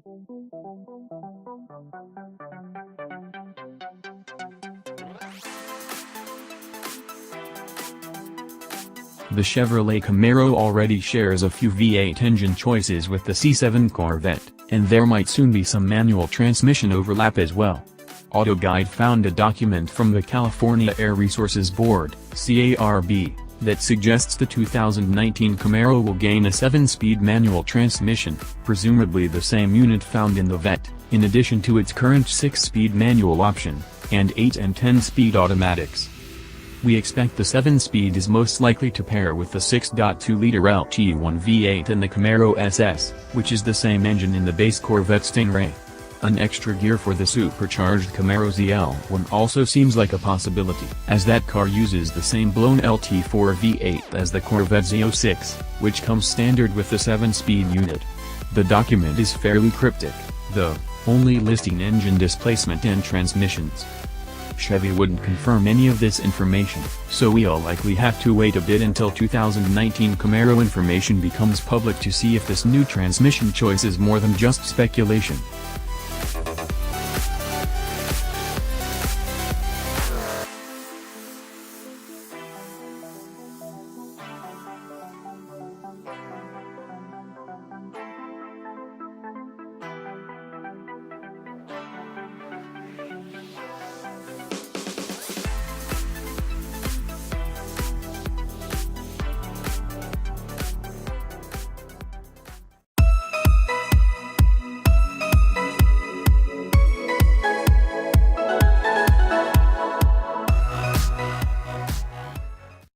The Chevrolet Camaro already shares a few V8 engine choices with the C7 Corvette, and there might soon be some manual transmission overlap as well. AutoGuide found a document from the California Air Resources Board, CARB, that suggests the 2019 Camaro will gain a 7-speed manual transmission, presumably the same unit found in the Vette, in addition to its current 6-speed manual option, and 8 and 10-speed automatics. We expect the 7-speed is most likely to pair with the 6.2-liter LT1 V8 and the Camaro SS, which is the same engine in the base Corvette Stingray. An extra gear for the supercharged Camaro ZL1 also seems like a possibility, as that car uses the same blown LT4 V8 as the Corvette Z06, which comes standard with the 7-speed unit. The document is fairly cryptic, though, only listing engine displacement and transmissions. Chevy wouldn't confirm any of this information, so we'll likely have to wait a bit until 2019 Camaro information becomes public to see if this new transmission choice is more than just speculation.